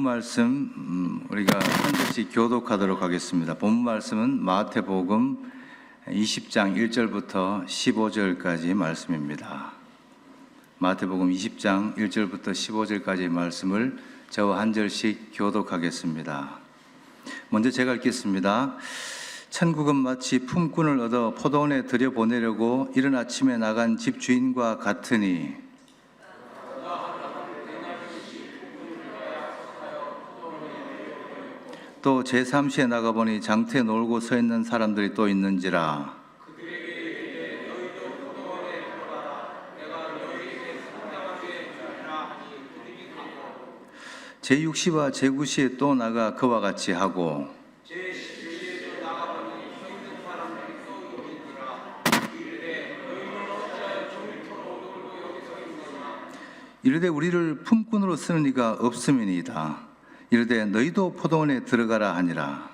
말씀 우리가 한 절씩 교독하도록 하겠습니다. 본문 말씀은 마태복음 20장 1절부터 15절까지 말씀입니다. 마태복음 20장 1절부터 15절까지 말씀을 저와 한 절씩 교독하겠습니다. 먼저 제가 읽겠습니다. 천국은 마치 품꾼을 얻어 포도원에 들여보내려고 이른 아침에 나간 집주인과 같으니 또 제3시에 나가보니 장터에 놀고 서 있는 사람들이 또 있는지라. 제6시와 제9시에 또 나가 그와 같이 하고 이르되 우리를 품꾼으로 쓰는 이가 없음이니이다. 이르되 너희도 포도원에 들어가라 하니라.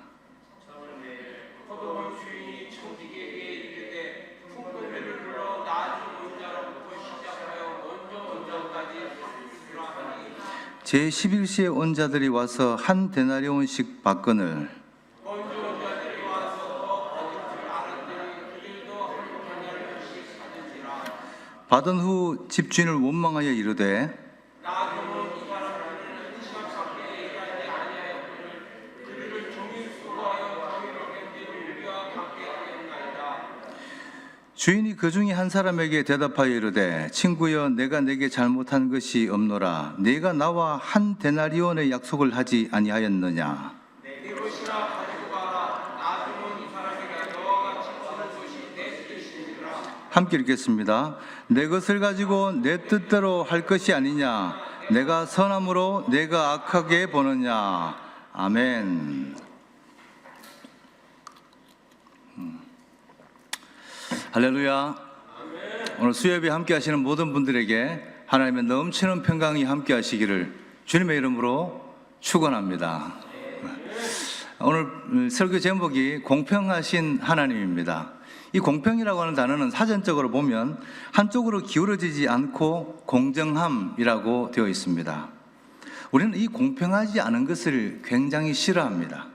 제11시에 온 자들이 와서 한 데나리온씩 받거늘 받은 후 집주인을 원망하여 이르되 주인이 그 중에 한 사람에게 대답하여 이르되 친구여 내가 내게 잘못한 것이 없노라. 네가 나와 한 데나리온의 약속을 하지 아니하였느냐. 내 것이나 가지고 가라. 나중은 이 사람에게 너와 같이 받을 것이 내 뜻이니라. 함께 읽겠습니다. 내 것을 가지고 내 뜻대로 할 것이 아니냐. 내가 선함으로 내가 악하게 보느냐. 아멘. 할렐루야. 오늘 수요예배 함께 하시는 모든 분들에게 하나님의 넘치는 평강이 함께 하시기를 주님의 이름으로 축원합니다. 오늘 설교 제목이 공평하신 하나님입니다. 이 공평이라고 하는 단어는 사전적으로 보면 한쪽으로 기울어지지 않고 공정함이라고 되어 있습니다. 우리는 이 공평하지 않은 것을 굉장히 싫어합니다.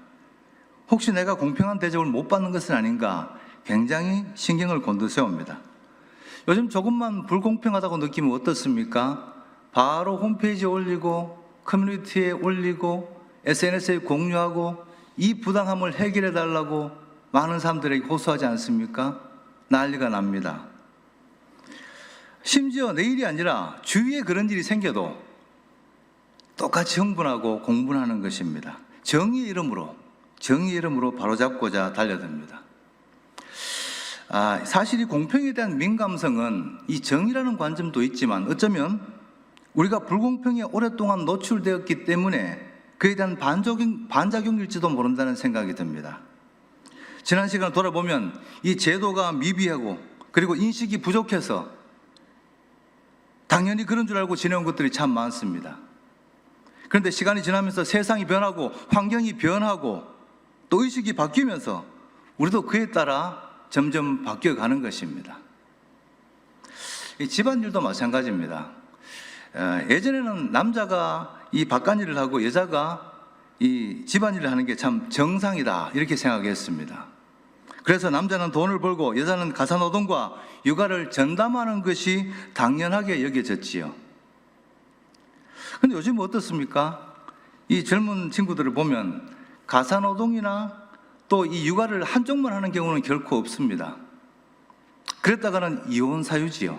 혹시 내가 공평한 대접을 못 받는 것은 아닌가 굉장히 신경을 곤두세웁니다. 요즘 조금만 불공평하다고 느끼면 어떻습니까? 바로 홈페이지에 올리고 커뮤니티에 올리고 SNS에 공유하고 이 부당함을 해결해 달라고 많은 사람들에게 호소하지 않습니까? 난리가 납니다. 심지어 내일이 아니라 주위에 그런 일이 생겨도 똑같이 흥분하고 공분하는 것입니다. 정의의 이름으로 바로잡고자 달려듭니다. 사실 이 공평에 대한 민감성은 이 정의라는 관점도 있지만 어쩌면 우리가 불공평에 오랫동안 노출되었기 때문에 그에 대한 반작용일지도 모른다는 생각이 듭니다. 지난 시간을 돌아보면 이 제도가 미비하고 그리고 인식이 부족해서 당연히 그런 줄 알고 지내온 것들이 참 많습니다. 그런데 시간이 지나면서 세상이 변하고 환경이 변하고 또 의식이 바뀌면서 우리도 그에 따라 점점 바뀌어가는 것입니다. 이 집안일도 마찬가지입니다. 예전에는 남자가 이 바깥일을 하고 여자가 이 집안일을 하는 게 참 정상이다 이렇게 생각했습니다. 그래서 남자는 돈을 벌고 여자는 가사노동과 육아를 전담하는 것이 당연하게 여겨졌지요. 그런데 요즘 어떻습니까? 이 젊은 친구들을 보면 가사노동이나 또 이 육아를 한쪽만 하는 경우는 결코 없습니다. 그랬다가는 이혼 사유지요.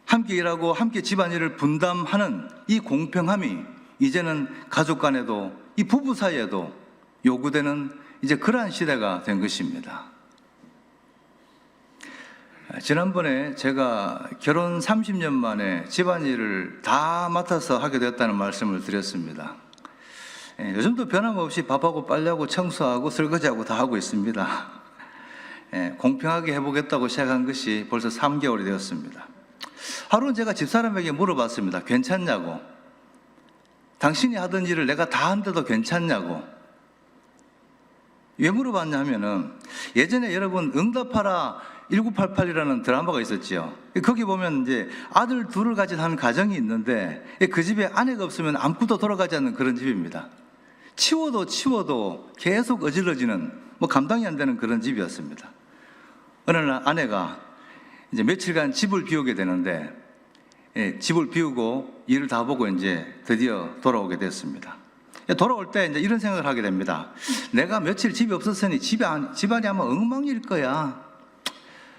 함께 일하고 함께 집안일을 분담하는 이 공평함이 이제는 가족 간에도 이 부부 사이에도 요구되는 이제 그러한 시대가 된 것입니다. 지난번에 제가 결혼 30년 만에 집안일을 다 맡아서 하게 되었다는 말씀을 드렸습니다. 요즘도 변함없이 밥하고 빨래하고 청소하고 설거지하고 다 하고 있습니다. 공평하게 해보겠다고 시작한 것이 벌써 3개월이 되었습니다. 하루는 제가 집사람에게 물어봤습니다. 괜찮냐고. 당신이 하던 일을 내가 다 한데도 괜찮냐고. 왜 물어봤냐면은 예전에 여러분 응답하라 1988이라는 드라마가 있었지요. 거기 보면 이제 아들 둘을 가진 한 가정이 있는데 그 집에 아내가 없으면 아무것도 돌아가지 않는 그런 집입니다. 치워도 계속 어질러지는 감당이 안 되는 그런 집이었습니다. 어느 날 아내가 이제 며칠간 집을 비우게 되는데 집을 비우고 일을 다 보고 이제 드디어 돌아오게 됐습니다. 돌아올 때 이제 이런 생각을 하게 됩니다. 내가 며칠 집이 없었으니 집안이 아마 엉망일 거야.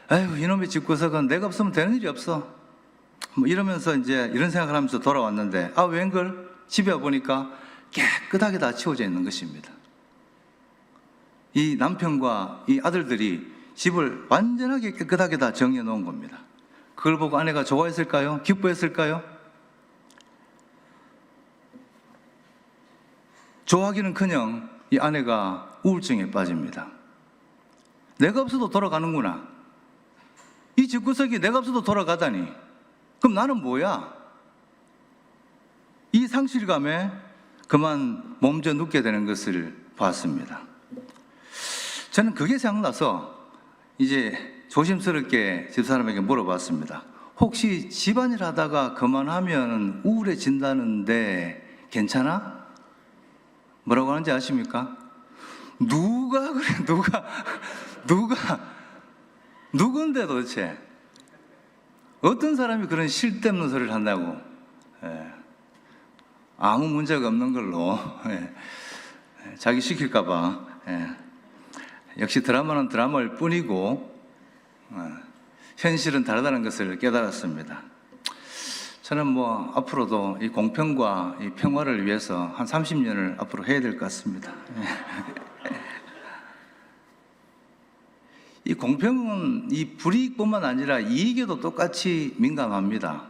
아유, 이놈의 집구석은 내가 없으면 되는 일이 없어. 이러면서 이제 이런 생각을 하면서 돌아왔는데 웬걸 집에 와보니까 깨끗하게 다 치워져 있는 것입니다. 이 남편과 이 아들들이 집을 완전하게 깨끗하게 다 정리해 놓은 겁니다. 그걸 보고 아내가 좋아했을까요? 기뻐했을까요? 좋아하기는커녕 이 아내가 우울증에 빠집니다. 내가 없어도 돌아가는구나. 이 집구석이 내가 없어도 돌아가다니. 그럼 나는 뭐야? 이 상실감에 그만 몸져 눕게 되는 것을 봤습니다. 저는 그게 생각나서 이제 조심스럽게 집사람에게 물어봤습니다. 혹시 집안일 하다가 그만하면 우울해진다는데 괜찮아? 뭐라고 하는지 아십니까? 누가 그래? 누군데 도대체? 어떤 사람이 그런 쓸데없는 소리를 한다고? 아무 문제가 없는 걸로 자기 시킬까봐. 역시 드라마는 드라마일 뿐이고 현실은 다르다는 것을 깨달았습니다. 저는 앞으로도 이 공평과 이 평화를 위해서 한 30년을 앞으로 해야 될 것 같습니다. 이 공평은 이 불이익뿐만 아니라 이익에도 똑같이 민감합니다.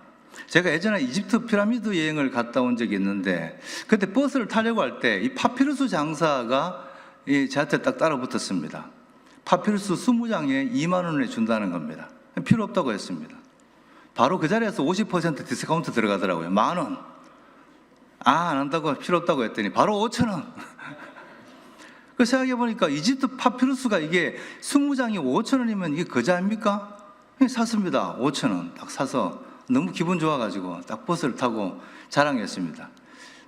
제가 예전에 이집트 피라미드 여행을 갔다 온 적이 있는데 그때 버스를 타려고 할 때 이 파피루스 장사가 저한테 딱 따라붙었습니다. 파피루스 20장에 2만 원에 준다는 겁니다. 필요 없다고 했습니다. 바로 그 자리에서 50% 디스카운트 들어가더라고요. 10,000원. 안 한다고, 필요 없다고 했더니 바로 5,000원. 그 생각해보니까 이집트 파피루스가 이게 20장이 5,000원이면 이게 거지 아닙니까? 샀습니다. 5,000원 딱 사서 너무 기분 좋아가지고 딱 버스를 타고 자랑했습니다.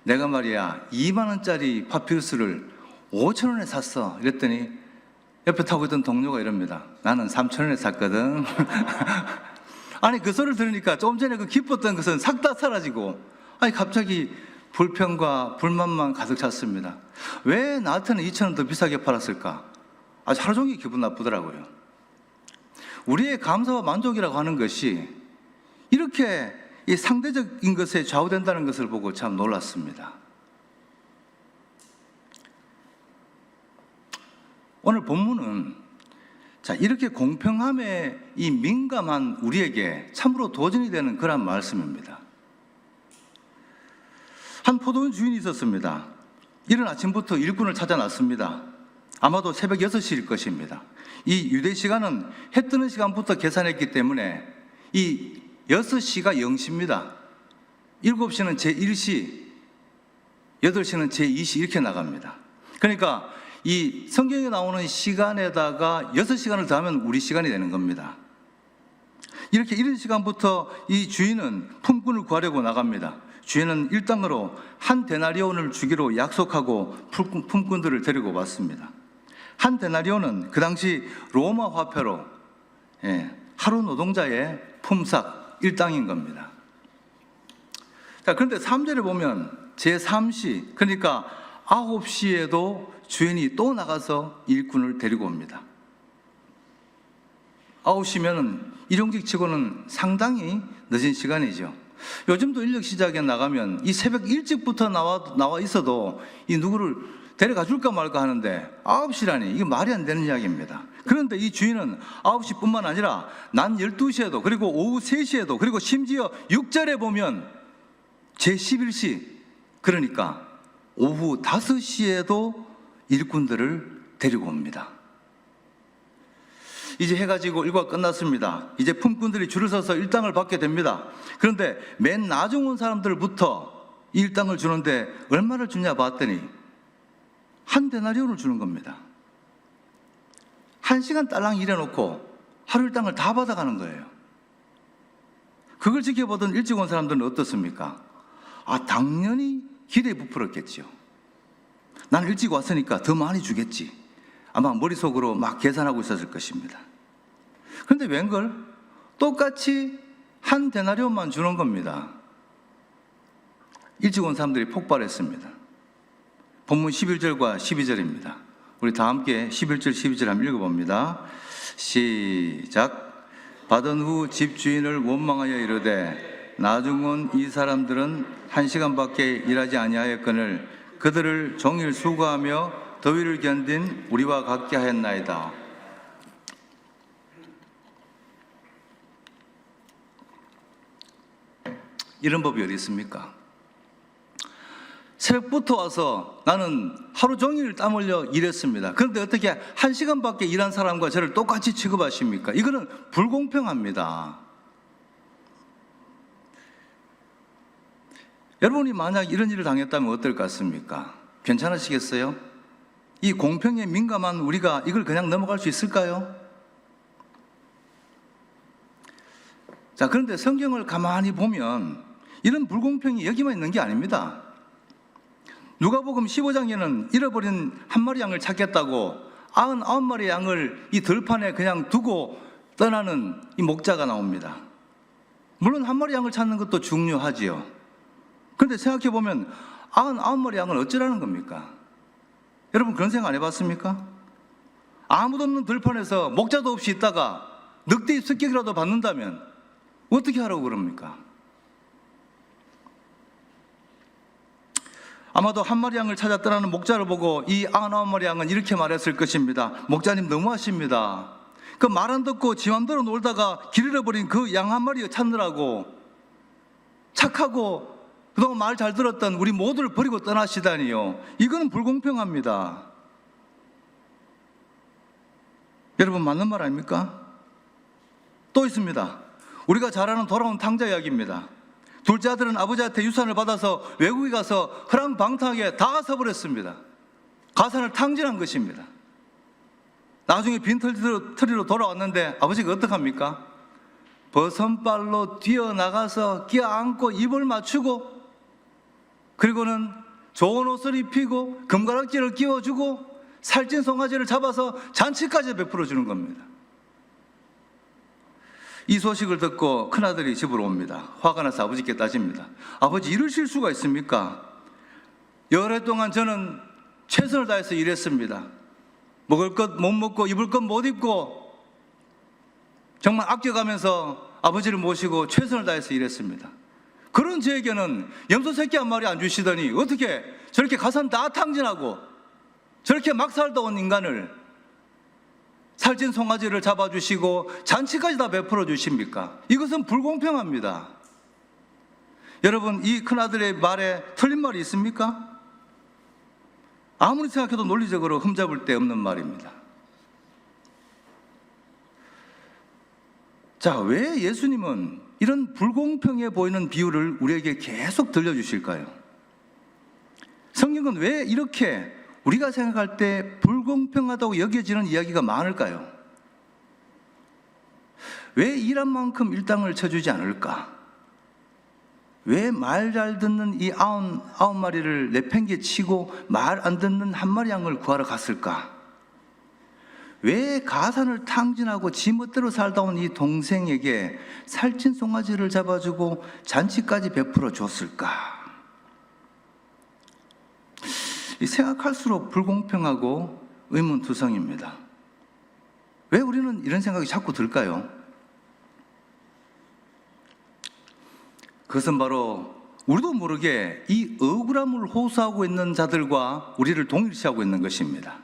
내가 말이야 2만 원짜리 파피루스를 5,000원에 샀어. 이랬더니 옆에 타고 있던 동료가 이럽니다. 나는 3,000원에 샀거든. 아니 그 소리를 들으니까 조금 전에 그 기뻤던 것은 싹 다 사라지고 갑자기 불평과 불만만 가득 찼습니다. 왜 나한테는 2,000원 더 비싸게 팔았을까? 아주 하루 종일 기분 나쁘더라고요. 우리의 감사와 만족이라고 하는 것이 이렇게 이 상대적인 것에 좌우된다는 것을 보고 참 놀랐습니다. 오늘 본문은 이렇게 공평함에 이 민감한 우리에게 참으로 도전이 되는 그런 말씀입니다. 한 포도원 주인이 있었습니다. 이른 아침부터 일꾼을 찾아 놨습니다. 아마도 새벽 6시일 것입니다. 이 유대 시간은 해 뜨는 시간부터 계산했기 때문에 이 6시가 0시입니다. 7시는 제1시, 8시는 제2시 이렇게 나갑니다. 그러니까 이 성경에 나오는 시간에다가 6시간을 더하면 우리 시간이 되는 겁니다. 이렇게 이른 시간부터 이 주인은 품꾼을 구하려고 나갑니다. 주인은 일당으로 한 데나리온을 주기로 약속하고 품꾼들을 데리고 왔습니다. 한 데나리온은 그 당시 로마 화폐로 하루 노동자의 품삯 일당인 겁니다. 그런데 3절에 보면 제3시, 그러니까 9시에도 주인이 또 나가서 일꾼을 데리고 옵니다. 9시면 일용직 치고는 상당히 늦은 시간이죠. 요즘도 인력 시작에 나가면 이 새벽 일찍부터 나와 있어도 이 누구를 데려가 줄까 말까 하는데 9시라니 이게 말이 안 되는 이야기입니다. 그런데 이 주인은 9시뿐만 아니라 낮 12시에도 그리고 오후 3시에도 그리고 심지어 6절에 보면 제11시 그러니까 오후 5시에도 일꾼들을 데리고 옵니다. 이제 해가 지고 일과가 끝났습니다. 이제 품꾼들이 줄을 서서 일당을 받게 됩니다. 그런데 맨 나중 온 사람들부터 이 일당을 주는데 얼마를 주냐 봤더니 한 데나리온을 주는 겁니다. 1시간 딸랑 일해놓고 하루 일당을 다 받아가는 거예요. 그걸 지켜보던 일찍 온 사람들은 어떻습니까? 당연히 기대에 부풀었겠죠. 나는 일찍 왔으니까 더 많이 주겠지. 아마 머릿속으로 막 계산하고 있었을 것입니다. 그런데 웬걸? 똑같이 한 데나리온만 주는 겁니다. 일찍 온 사람들이 폭발했습니다. 본문 11절과 12절입니다. 우리 다 함께 11절, 12절 한번 읽어봅니다. 시작. 받은 후 집주인을 원망하여 이르되 나중 온 이 사람들은 1시간밖에 일하지 아니하였거늘 그들을 종일 수고하며 더위를 견딘 우리와 같게 하였나이다. 이런 법이 어디 있습니까? 새벽부터 와서 나는 하루 종일 땀 흘려 일했습니다. 그런데 어떻게 1시간밖에 일한 사람과 저를 똑같이 취급하십니까? 이거는 불공평합니다. 여러분이 만약 이런 일을 당했다면 어떨 것 같습니까? 괜찮으시겠어요? 이 공평에 민감한 우리가 이걸 그냥 넘어갈 수 있을까요? 자, 그런데 성경을 가만히 보면 이런 불공평이 여기만 있는 게 아닙니다. 누가복음 15장에는 잃어버린 한 마리 양을 찾겠다고 99마리 양을 이 들판에 그냥 두고 떠나는 이 목자가 나옵니다. 물론 한 마리 양을 찾는 것도 중요하지요. 그런데 생각해 보면 99마리 양을 어쩌라는 겁니까? 여러분 그런 생각 안 해봤습니까? 아무도 없는 들판에서 목자도 없이 있다가 늑대 습격이라도 받는다면 어떻게 하라고 그럽니까? 아마도 한 마리 양을 찾아 떠나는 목자를 보고 이 99마리 양은 이렇게 말했을 것입니다. 목자님 너무하십니다. 그 말 안 듣고 지 맘대로 놀다가 길 잃어버린 그 양 한 마리 찾느라고 착하고 그동안 말 잘 들었던 우리 모두를 버리고 떠나시다니요. 이거는 불공평합니다. 여러분 맞는 말 아닙니까? 또 있습니다. 우리가 잘 아는 돌아온 탕자 이야기입니다. 둘째 아들은 아버지한테 유산을 받아서 외국에 가서 허랑방탕하게 다 써버렸습니다. 가산을 탕진한 것입니다. 나중에 빈털터리로 돌아왔는데 아버지가 어떡합니까? 버선발로 뛰어나가서 끼어안고 입을 맞추고 그리고는 좋은 옷을 입히고 금가락지를 끼워주고 살찐 송아지를 잡아서 잔치까지 베풀어 주는 겁니다. 이 소식을 듣고 큰아들이 집으로 옵니다. 화가 나서 아버지께 따집니다. 아버지 이러실 수가 있습니까? 여러 동안 저는 최선을 다해서 일했습니다. 먹을 것 못 먹고 입을 것 못 입고 정말 아껴가면서 아버지를 모시고 최선을 다해서 일했습니다. 그런 저에게는 염소 새끼 한 마리 안 주시더니 어떻게 저렇게 가산 다 탕진하고 저렇게 막 살다 온 인간을 살찐 송아지를 잡아주시고 잔치까지 다 베풀어 주십니까? 이것은 불공평합니다. 여러분 이 큰아들의 말에 틀린 말이 있습니까? 아무리 생각해도 논리적으로 흠잡을 데 없는 말입니다. 자, 왜 예수님은 이런 불공평해 보이는 비유를 우리에게 계속 들려주실까요? 성경은 왜 이렇게 우리가 생각할 때 불공평하다고 여겨지는 이야기가 많을까요? 왜 일한 만큼 일당을 쳐주지 않을까? 왜 말 잘 듣는 이 99마리를 내팽개치고 말 안 듣는 한 마리 양을 구하러 갔을까? 왜 가산을 탕진하고 지멋대로 살다 온 이 동생에게 살찐 송아지를 잡아주고 잔치까지 베풀어 줬을까? 생각할수록 불공평하고 의문투성입니다. 왜 우리는 이런 생각이 자꾸 들까요? 그것은 바로 우리도 모르게 이 억울함을 호소하고 있는 자들과 우리를 동일시하고 있는 것입니다.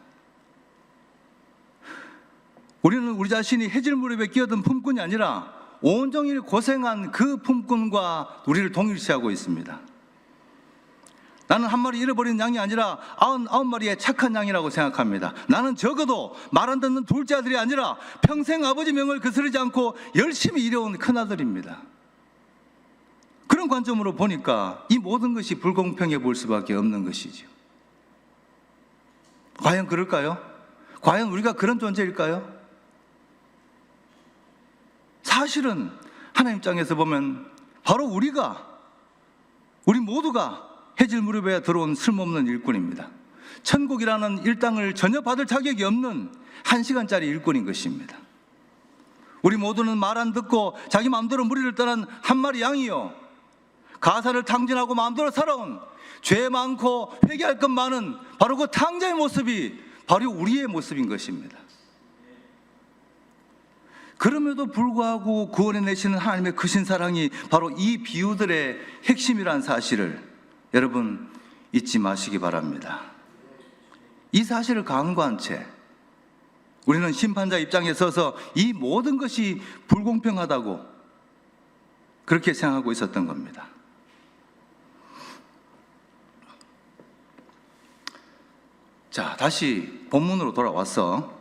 우리는 우리 자신이 해질 무렵에 끼어든 품꾼이 아니라 온종일 고생한 그 품꾼과 우리를 동일시하고 있습니다. 나는 한 마리 잃어버린 양이 아니라 99마리의 착한 양이라고 생각합니다. 나는 적어도 말 안 듣는 둘째 아들이 아니라 평생 아버지 명을 거스르지 않고 열심히 일해온 큰아들입니다. 그런 관점으로 보니까 이 모든 것이 불공평해 보일 수밖에 없는 것이죠. 과연 그럴까요? 과연 우리가 그런 존재일까요? 사실은 하나님 입장에서 보면 바로 우리 모두가 해질 무렵에 들어온 쓸모없는 일꾼입니다. 천국이라는 일당을 전혀 받을 자격이 없는 1시간짜리 일꾼인 것입니다. 우리 모두는 말 안 듣고 자기 마음대로 무리를 떠난 한 마리 양이요, 가사를 탕진하고 마음대로 살아온 죄 많고 회개할 것 많은 바로 그 탕자의 모습이 바로 우리의 모습인 것입니다. 그럼에도 불구하고 구원해 내시는 하나님의 크신 사랑이 바로 이 비유들의 핵심이라는 사실을 여러분 잊지 마시기 바랍니다. 이 사실을 간과한 채 우리는 심판자 입장에 서서 이 모든 것이 불공평하다고 그렇게 생각하고 있었던 겁니다. 자, 다시 본문으로 돌아와서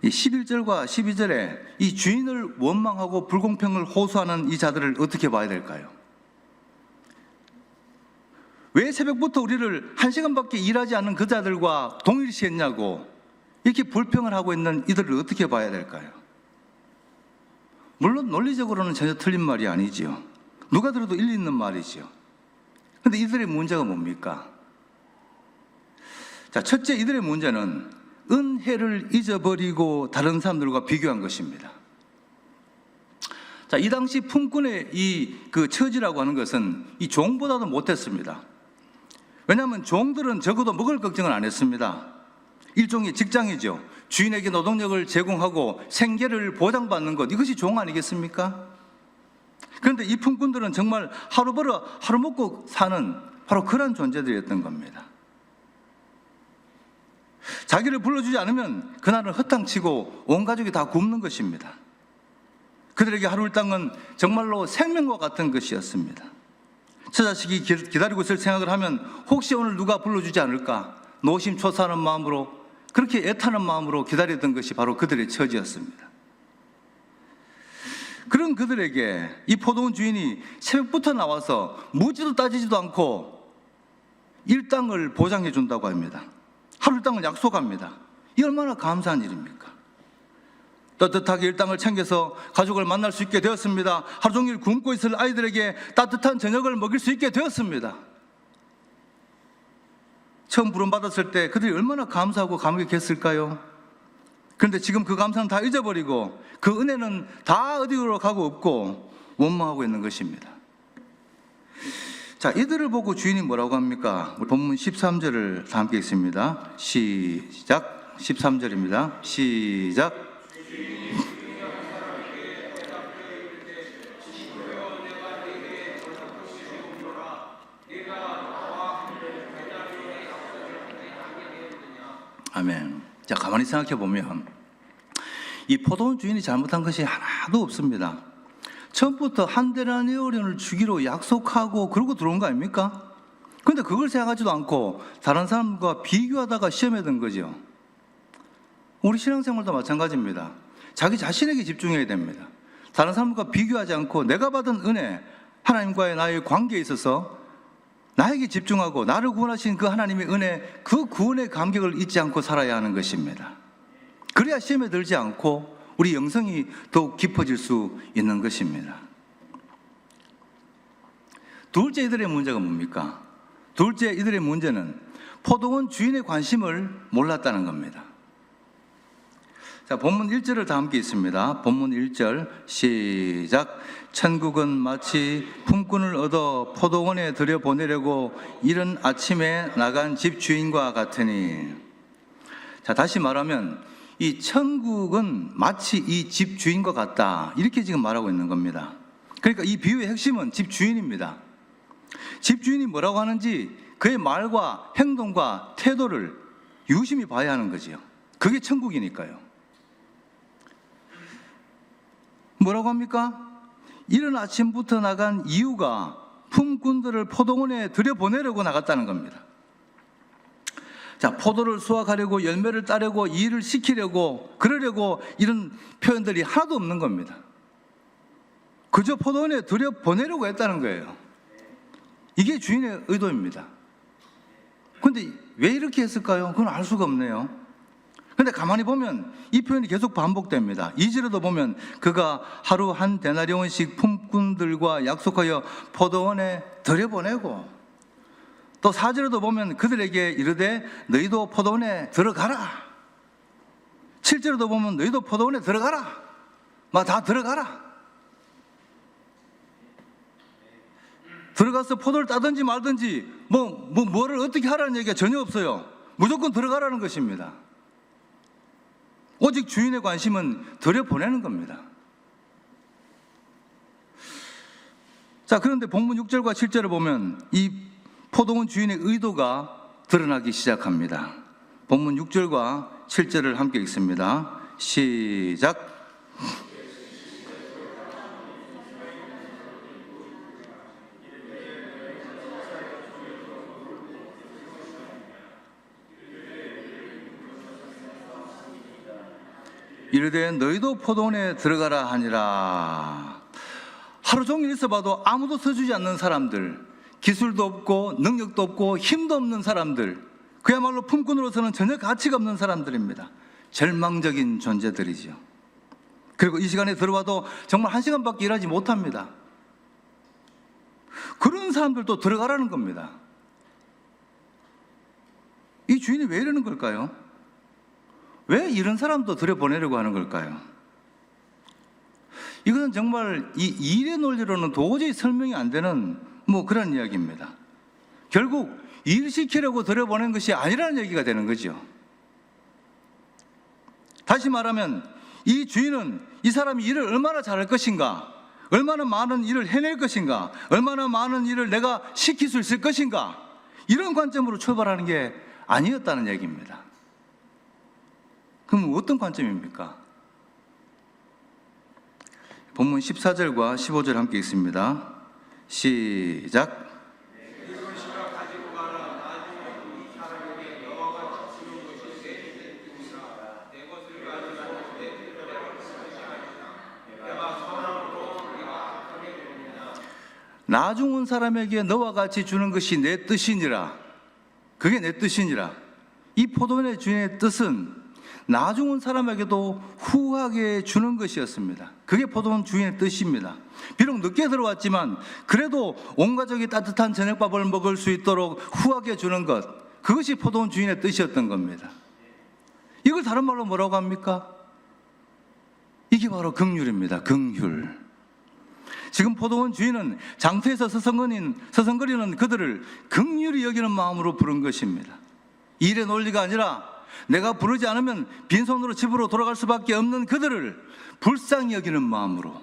이 11절과 12절에 이 주인을 원망하고 불공평을 호소하는 이 자들을 어떻게 봐야 될까요? 왜 새벽부터 우리를 1시간밖에 일하지 않은 그 자들과 동일시했냐고 이렇게 불평을 하고 있는 이들을 어떻게 봐야 될까요? 물론 논리적으로는 전혀 틀린 말이 아니지요. 누가 들어도 일리 있는 말이지요. 그런데 이들의 문제가 뭡니까? 자, 첫째, 이들의 문제는 은혜를 잊어버리고 다른 사람들과 비교한 것입니다. 자, 이 당시 품꾼의 그 처지라고 하는 것은 이 종보다도 못했습니다. 왜냐하면 종들은 적어도 먹을 걱정을 안 했습니다. 일종의 직장이죠. 주인에게 노동력을 제공하고 생계를 보장받는 것, 이것이 종 아니겠습니까? 그런데 이 품꾼들은 정말 하루 벌어 하루 먹고 사는 바로 그런 존재들이었던 겁니다. 자기를 불러주지 않으면 그날은 허탕치고 온 가족이 다 굶는 것입니다. 그들에게 하루 일당은 정말로 생명과 같은 것이었습니다. 처자식이 기다리고 있을 생각을 하면 혹시 오늘 누가 불러주지 않을까 노심초사하는 마음으로, 그렇게 애타는 마음으로 기다렸던 것이 바로 그들의 처지였습니다. 그런 그들에게 이 포도원 주인이 새벽부터 나와서 묻지도 따지지도 않고 일당을 보장해 준다고 합니다. 하루 일당을 약속합니다. 이 얼마나 감사한 일입니까? 따뜻하게 일당을 챙겨서 가족을 만날 수 있게 되었습니다. 하루 종일 굶고 있을 아이들에게 따뜻한 저녁을 먹일 수 있게 되었습니다. 처음 부름받았을 때 그들이 얼마나 감사하고 감격했을까요? 그런데 지금 그 감사는 다 잊어버리고 그 은혜는 다 어디로 가고 없고 원망하고 있는 것입니다. 자, 이들을 보고 주인이 뭐라고 합니까? 본문 13절을 다 함께 읽습니다. 시작. 13절입니다. 시작. 아멘. 자, 가만히 생각해 보면 이 포도원 주인이 잘못한 것이 하나도 없습니다. 처음부터 한 데나리온을 주기로 약속하고 그러고 들어온 거 아닙니까? 그런데 그걸 생각하지도 않고 다른 사람과 비교하다가 시험에 든 거죠. 우리 신앙생활도 마찬가지입니다. 자기 자신에게 집중해야 됩니다. 다른 사람과 비교하지 않고 내가 받은 은혜, 하나님과의 나의 관계에 있어서 나에게 집중하고 나를 구원하신 그 하나님의 은혜, 그 구원의 감격을 잊지 않고 살아야 하는 것입니다. 그래야 시험에 들지 않고 우리 영성이 더욱 깊어질 수 있는 것입니다. 둘째, 이들의 문제가 뭡니까? 둘째, 이들의 문제는 포도원 주인의 관심을 몰랐다는 겁니다. 자, 본문 1절을 다 함께 있습니다. 본문 1절 시작. 천국은 마치 품꾼을 얻어 포도원에 들여보내려고 이른 아침에 나간 집 주인과 같으니. 자, 다시 말하면 이 천국은 마치 이 집 주인과 같다, 이렇게 지금 말하고 있는 겁니다. 그러니까 이 비유의 핵심은 집 주인입니다. 집 주인이 뭐라고 하는지 그의 말과 행동과 태도를 유심히 봐야 하는 거지요. 그게 천국이니까요. 뭐라고 합니까? 이른 아침부터 나간 이유가 품꾼들을 포도원에 들여보내려고 나갔다는 겁니다. 자, 포도를 수확하려고 열매를 따려고 일을 시키려고 그러려고 이런 표현들이 하나도 없는 겁니다. 그저 포도원에 들여보내려고 했다는 거예요. 이게 주인의 의도입니다. 그런데 왜 이렇게 했을까요? 그건 알 수가 없네요. 그런데 가만히 보면 이 표현이 계속 반복됩니다. 2절에도 보면 그가 하루 한 데나리온씩 품꾼들과 약속하여 포도원에 들여보내고, 또 4절에도 보면 그들에게 이르되 너희도 포도원에 들어가라. 7절에도 보면 너희도 포도원에 들어가라. 막 다 들어가라. 들어가서 포도를 따든지 말든지 뭐를 어떻게 하라는 얘기가 전혀 없어요. 무조건 들어가라는 것입니다. 오직 주인의 관심은 들여보내는 겁니다. 자, 그런데 본문 6절과 7절을 보면 이 포도원 주인의 의도가 드러나기 시작합니다. 본문 6절과 7절을 함께 읽습니다. 시작. 이르되 너희도 포도원에 들어가라 하니라. 하루 종일 있어봐도 아무도 써주지 않는 사람들, 기술도 없고 능력도 없고 힘도 없는 사람들, 그야말로 품꾼으로서는 전혀 가치가 없는 사람들입니다. 절망적인 존재들이죠. 그리고 이 시간에 들어와도 정말 1시간밖에 일하지 못합니다. 그런 사람들도 들어가라는 겁니다. 이 주인이 왜 이러는 걸까요? 왜 이런 사람도 들여보내려고 하는 걸까요? 이것은 정말 이 일의 논리로는 도저히 설명이 안 되는 그런 이야기입니다. 결국 일 시키려고 들여보낸 것이 아니라는 얘기가 되는 거죠. 다시 말하면 이 주인은 이 사람이 일을 얼마나 잘할 것인가, 얼마나 많은 일을 해낼 것인가, 얼마나 많은 일을 내가 시킬 수 있을 것인가, 이런 관점으로 출발하는 게 아니었다는 얘기입니다. 그럼 어떤 관점입니까? 본문 14절과 15절 함께 읽습니다. 시작. 나 죽은 사람에게 너와 같이 주는 것이 내 뜻이니라. 그게 내 뜻이니라. 이 포도원의 주인의 뜻은 나 죽은 사람에게도 후하게 주는 것이었습니다. 그게 포도원 주인의 뜻입니다. 비록 늦게 들어왔지만 그래도 온 가족이 따뜻한 저녁밥을 먹을 수 있도록 후하게 주는 것, 그것이 포도원 주인의 뜻이었던 겁니다. 이걸 다른 말로 뭐라고 합니까? 이게 바로 긍휼입니다. 긍휼. 지금 포도원 주인은 장터에서 서성거리는 그들을 긍휼히 여기는 마음으로 부른 것입니다. 일의 논리가 아니라 내가 부르지 않으면 빈손으로 집으로 돌아갈 수밖에 없는 그들을 불쌍히 여기는 마음으로,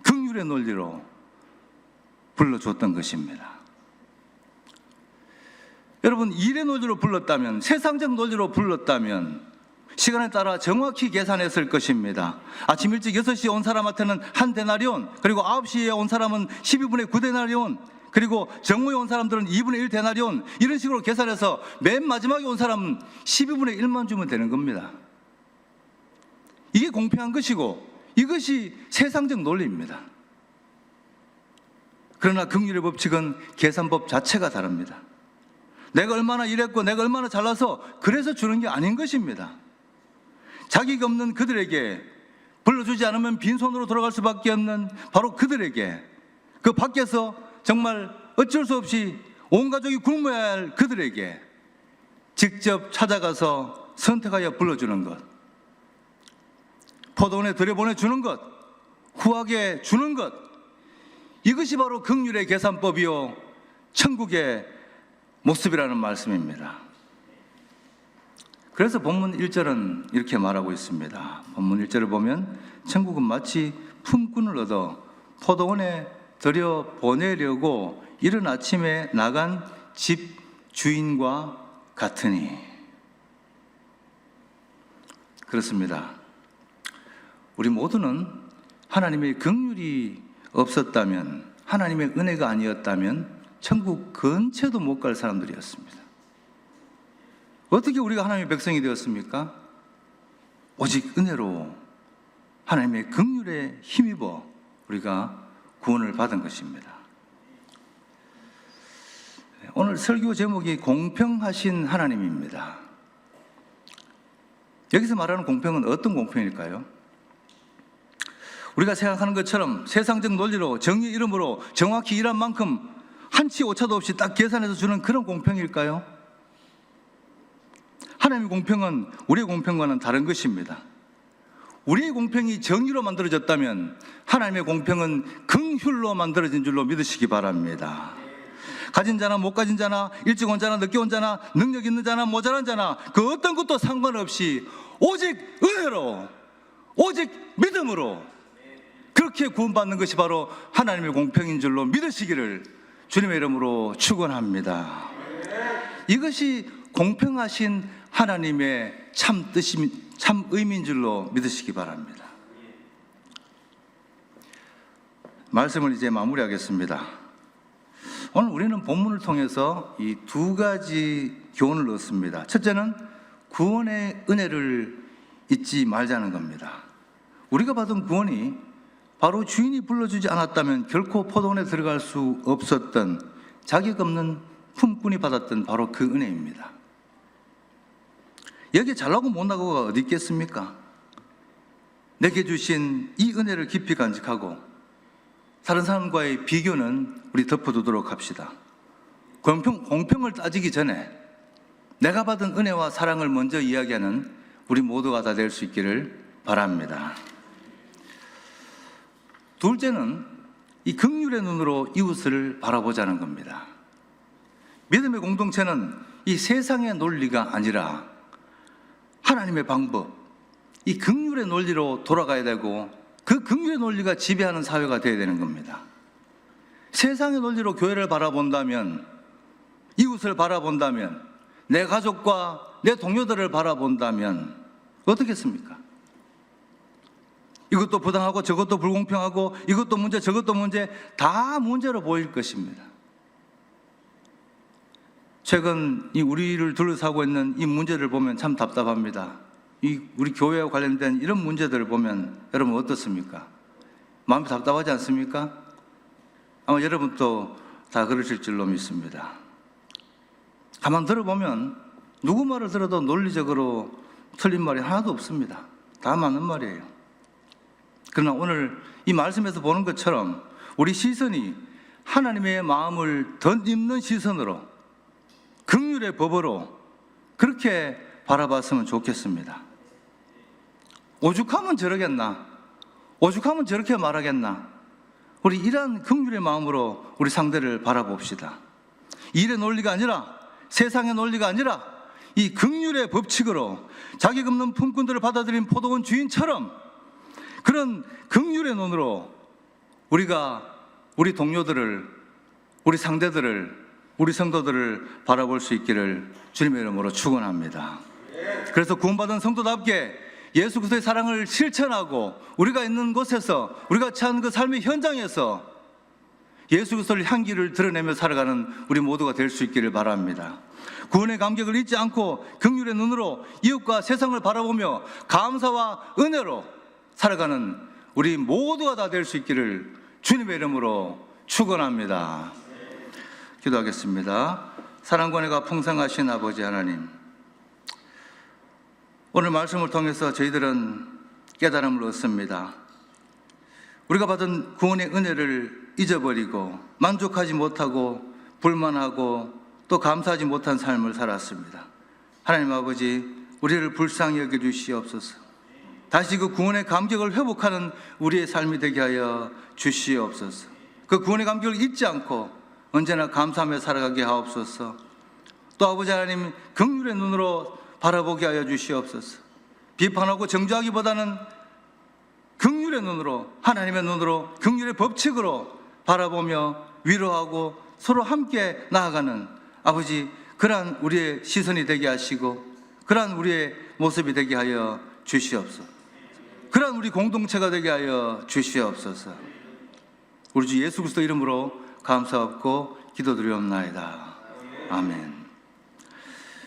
긍휼의 논리로 불러줬던 것입니다. 여러분, 일의 논리로 불렀다면, 세상적 논리로 불렀다면 시간에 따라 정확히 계산했을 것입니다. 아침 일찍 6시에 온 사람한테는 한 데나리온, 그리고 9시에 온 사람은 12분의 9데나리온, 그리고 정오에 온 사람들은 2분의 1 데나리온, 이런 식으로 계산해서 맨 마지막에 온 사람은 12분의 1만 주면 되는 겁니다. 이게 공평한 것이고 이것이 세상적 논리입니다. 그러나 긍휼의 법칙은 계산법 자체가 다릅니다. 내가 얼마나 일했고 내가 얼마나 잘나서 그래서 주는 게 아닌 것입니다. 자기가 없는 그들에게, 불러주지 않으면 빈손으로 돌아갈 수밖에 없는 바로 그들에게, 그 밖에서 정말 어쩔 수 없이 온 가족이 굶어야 할 그들에게 직접 찾아가서 선택하여 불러주는 것, 포도원에 들여보내주는 것, 후하게 주는 것, 이것이 바로 긍휼의 계산법이요 천국의 모습이라는 말씀입니다. 그래서 본문 1절은 이렇게 말하고 있습니다. 본문 1절을 보면 천국은 마치 품꾼을 얻어 포도원에 들여보내려고 이른 아침에 나간 집 주인과 같으니. 그렇습니다. 우리 모두는 하나님의 긍휼이 없었다면, 하나님의 은혜가 아니었다면 천국 근처도 못 갈 사람들이었습니다. 어떻게 우리가 하나님의 백성이 되었습니까? 오직 은혜로 하나님의 긍휼에 힘입어 우리가 구원을 받은 것입니다. 오늘 설교 제목이 공평하신 하나님입니다. 여기서 말하는 공평은 어떤 공평일까요? 우리가 생각하는 것처럼 세상적 논리로 정의 이름으로 정확히 일한 만큼 한치 오차도 없이 딱 계산해서 주는 그런 공평일까요? 하나님의 공평은 우리의 공평과는 다른 것입니다. 우리의 공평이 정의로 만들어졌다면 하나님의 공평은 긍휼로 만들어진 줄로 믿으시기 바랍니다. 가진 자나 못 가진 자나 일찍 온 자나 늦게 온 자나 능력 있는 자나 모자란 자나 그 어떤 것도 상관없이 오직 은혜로 오직 믿음으로 그렇게 구원받는 것이 바로 하나님의 공평인 줄로 믿으시기를 주님의 이름으로 축원합니다. 이것이 공평하신 하나님의 참 뜻이 참 의미인 줄로 믿으시기 바랍니다. 말씀을 이제 마무리하겠습니다. 오늘 우리는 본문을 통해서 이 두 가지 교훈을 얻습니다. 첫째는 구원의 은혜를 잊지 말자는 겁니다. 우리가 받은 구원이 바로 주인이 불러주지 않았다면 결코 포도원에 들어갈 수 없었던 자격 없는 품꾼이 받았던 바로 그 은혜입니다. 여기 잘나고 못나고가 어디 있겠습니까? 내게 주신 이 은혜를 깊이 간직하고 다른 사람과의 비교는 우리 덮어두도록 합시다. 공평을 따지기 전에 내가 받은 은혜와 사랑을 먼저 이야기하는 우리 모두가 다 될 수 있기를 바랍니다. 둘째는 이 긍휼의 눈으로 이웃을 바라보자는 겁니다. 믿음의 공동체는 이 세상의 논리가 아니라 하나님의 방법, 이 긍휼의 논리로 돌아가야 되고 그 긍휼의 논리가 지배하는 사회가 되어야 되는 겁니다. 세상의 논리로 교회를 바라본다면, 이웃을 바라본다면, 내 가족과 내 동료들을 바라본다면 어떻겠습니까? 이것도 부당하고 저것도 불공평하고 이것도 문제 저것도 문제, 다 문제로 보일 것입니다. 최근 이 우리를 둘러싸고 있는 이 문제를 보면 참 답답합니다. 이 우리 교회와 관련된 이런 문제들을 보면 여러분 어떻습니까? 마음이 답답하지 않습니까? 아마 여러분도 다 그러실 줄로 믿습니다. 가만 들어보면 누구 말을 들어도 논리적으로 틀린 말이 하나도 없습니다. 다 맞는 말이에요. 그러나 오늘 이 말씀에서 보는 것처럼 우리 시선이 하나님의 마음을 덧입는 시선으로, 긍휼의 법으로 그렇게 바라봤으면 좋겠습니다. 오죽하면 저러겠나? 오죽하면 저렇게 말하겠나? 우리 이러한 긍휼의 마음으로 우리 상대를 바라봅시다. 일의 논리가 아니라, 세상의 논리가 아니라 이 긍휼의 법칙으로 자격 없는 품꾼들을 받아들인 포도원 주인처럼 그런 긍휼의 눈으로 우리가 우리 동료들을, 우리 상대들을, 우리 성도들을 바라볼 수 있기를 주님의 이름으로 축원합니다. 그래서 구원받은 성도답게 예수 그리스도의 사랑을 실천하고 우리가 있는 곳에서, 우리가 처한 그 삶의 현장에서 예수 그리스도의 향기를 드러내며 살아가는 우리 모두가 될 수 있기를 바랍니다. 구원의 감격을 잊지 않고 긍휼의 눈으로 이웃과 세상을 바라보며 감사와 은혜로 살아가는 우리 모두가 다 될 수 있기를 주님의 이름으로 축원합니다. 기도하겠습니다. 사랑과 은혜가 풍성하신 아버지 하나님, 오늘 말씀을 통해서 저희들은 깨달음을 얻습니다. 우리가 받은 구원의 은혜를 잊어버리고 만족하지 못하고 불만하고 또 감사하지 못한 삶을 살았습니다. 하나님 아버지, 우리를 불쌍히 여겨주시옵소서. 다시 그 구원의 감격을 회복하는 우리의 삶이 되게 하여 주시옵소서. 그 구원의 감격을 잊지 않고 언제나 감사하며 살아가게 하옵소서. 또 아버지 하나님, 긍휼의 눈으로 바라보게 하여 주시옵소서. 비판하고 정죄하기보다는 긍휼의 눈으로, 하나님의 눈으로, 긍휼의 법칙으로 바라보며 위로하고 서로 함께 나아가는 아버지, 그러한 우리의 시선이 되게 하시고 그러한 우리의 모습이 되게 하여 주시옵소서. 그러한 우리 공동체가 되게 하여 주시옵소서. 우리 주 예수 그리스도 이름으로 감사하고 기도드리옵나이다. 아멘.